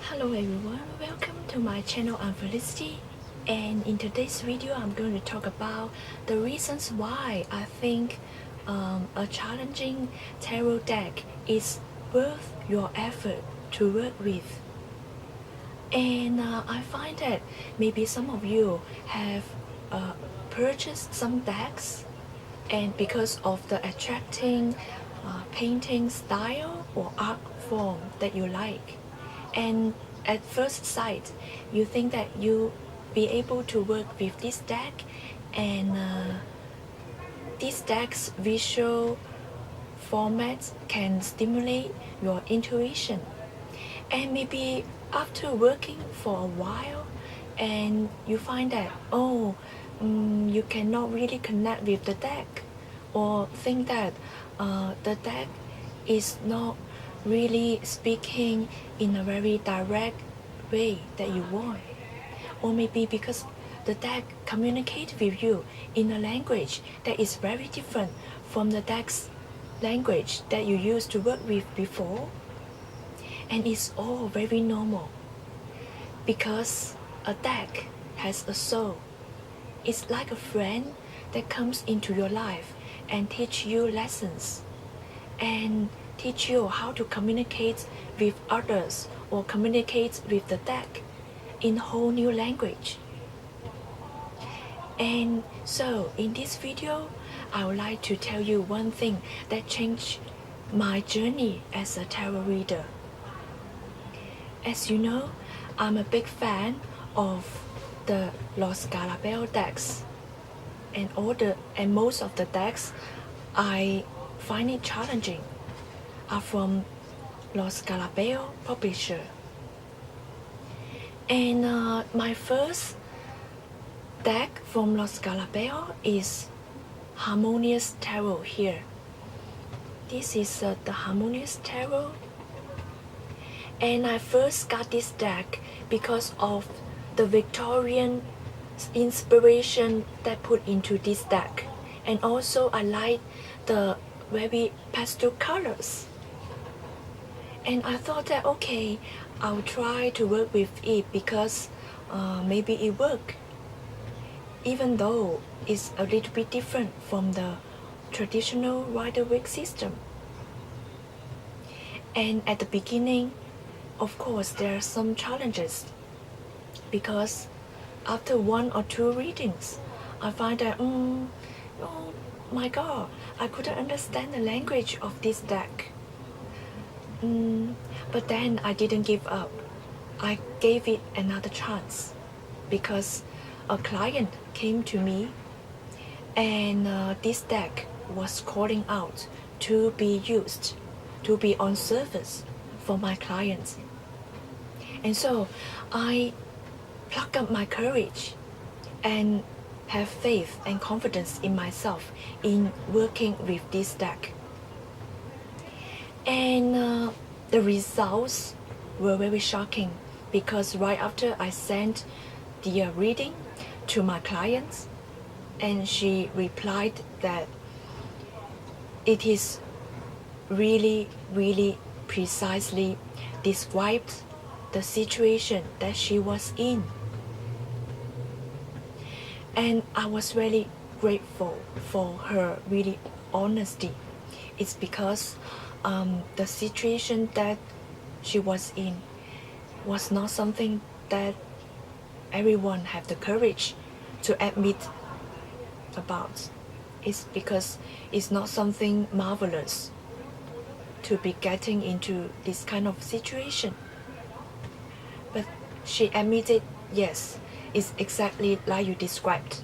Hello everyone, welcome to my channel. I'm Felicity, and in today's video I'm going to talk about the reasons why I think a challenging tarot deck is worth your effort to work with. And I find that maybe some of you have purchased some decks, and because of the attracting painting style or art form that you like, and at first sight you think that you'll be able to work with this deck, and this deck's visual format can stimulate your intuition. And maybe after working for a while and you find that you cannot really connect with the deck, or think that the deck is not really speaking in a very direct way that you want, or maybe because the deck communicates with you in a language that is very different from the deck's language that you used to work with before. And it's all very normal, because a deck has a soul. It's like a friend that comes into your life and teach you lessons, and teach you how to communicate with others or communicate with the deck in a whole new language. And so in this video, I would like to tell you one thing that changed my journey as a tarot reader. As you know, I'm a big fan of the Los Garabel decks, and most of the decks I find it challenging are from Los Garabel publisher. And my first deck from Los Garabel is Harmonious Tarot here. This is the Harmonious Tarot. And I first got this deck because of the Victorian inspiration that put into this deck. And also I like the very pastel colors. And I thought that okay, I'll try to work with it because maybe it works. Even though it's a little bit different from the traditional Rider-Waite system. And at the beginning, of course, there are some challenges, because after one or two readings, I find that, oh my God, I couldn't understand the language of this deck. But then I didn't give up. I gave it another chance, because a client came to me, and this deck was calling out to be used, to be on service for my clients. And so I pluck up my courage and have faith and confidence in myself in working with this deck. And the results were very shocking, because right after I sent the reading to my clients, and she replied that it is really precisely described the situation that she was in. And I was really grateful for her really honesty. It's because the situation that she was in was not something that everyone have the courage to admit about. It's because it's not something marvelous to be getting into this kind of situation. But she admitted, yes, it's exactly like you described.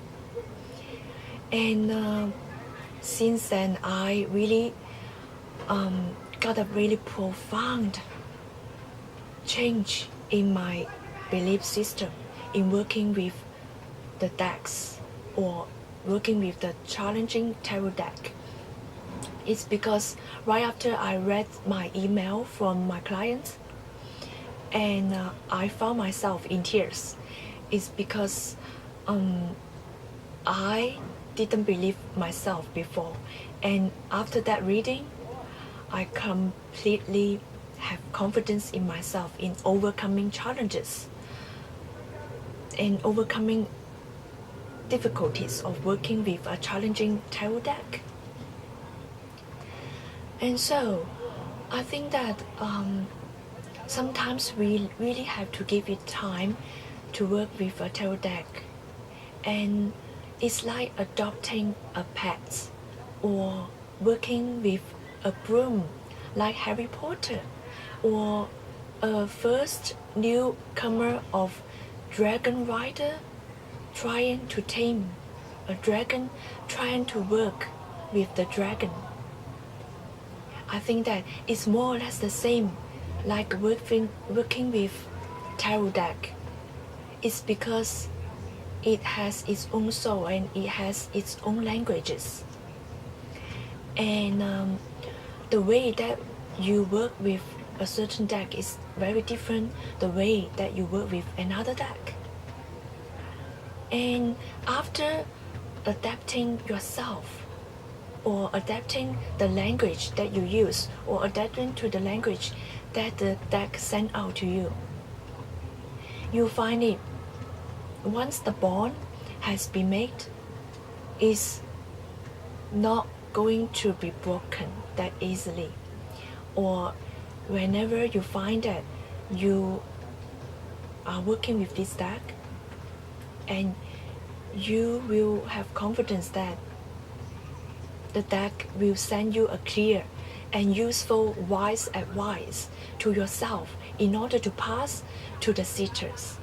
And since then, I really got a really profound change in my belief system in working with the decks, or working with the challenging tarot deck. It's because right after I read my email from my clients, and I found myself in tears. It's because I didn't believe myself before, and after that reading, I completely have confidence in myself in overcoming challenges and overcoming difficulties of working with a challenging tarot deck. And so I think that sometimes we really have to give it time to work with a tarot deck, and it's like adopting a pet or working with a broom like Harry Potter, or a first newcomer of Dragon Rider trying to tame a dragon, trying to work with the dragon. I think that it's more or less the same like working with tarot deck. It's because it has its own soul and it has its own languages. And the way that you work with a certain deck is very different the way that you work with another deck. And after adapting yourself, or adapting the language that you use, or adapting to the language that the deck sent out to you, you find it, once the bond has been made, is not going to be broken that easily. Or whenever you find that you are working with this deck, and you will have confidence that the deck will send you a clear and useful wise advice to yourself in order to pass to the sitters.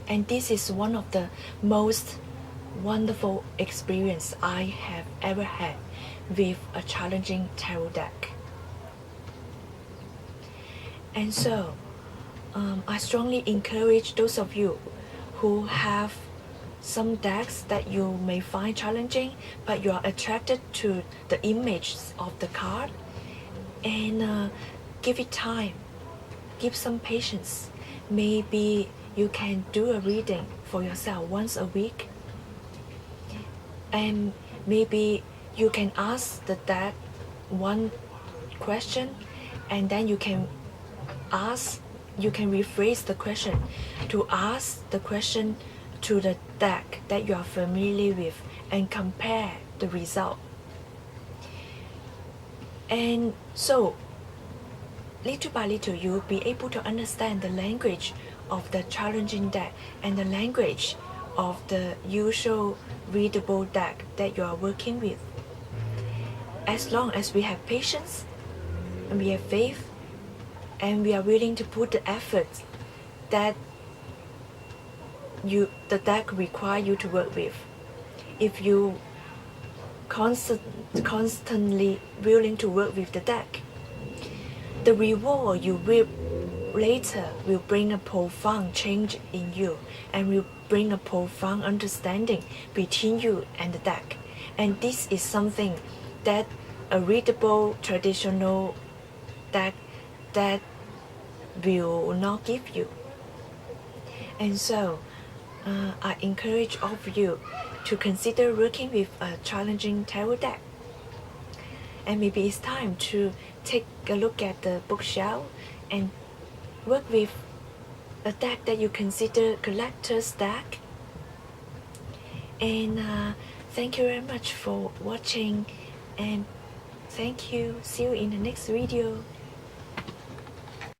And this is one of the most wonderful experience I have ever had with a challenging tarot deck. And so I strongly encourage those of you who have some decks that you may find challenging, but you are attracted to the image of the card, and give it time, give some patience. Maybe you can do a reading for yourself once a week, and maybe you can ask the deck one question, and then you can rephrase the question to ask the question to the deck that you are familiar with and compare the result. And so little by little you will be able to understand the language of the challenging deck and the language of the usual readable deck that you are working with. As long as we have patience and we have faith and we are willing to put the effort that the deck require you to work with. If you constantly willing to work with the deck, the reward you reap later will bring a profound change in you and will bring a profound understanding between you and the deck. And this is something that a readable traditional deck that will not give you. And so I encourage all of you to consider working with a challenging tarot deck. And maybe it's time to take a look at the bookshelf and work with a deck that you consider collector's deck. And thank you very much for watching, and thank you. See you in the next video.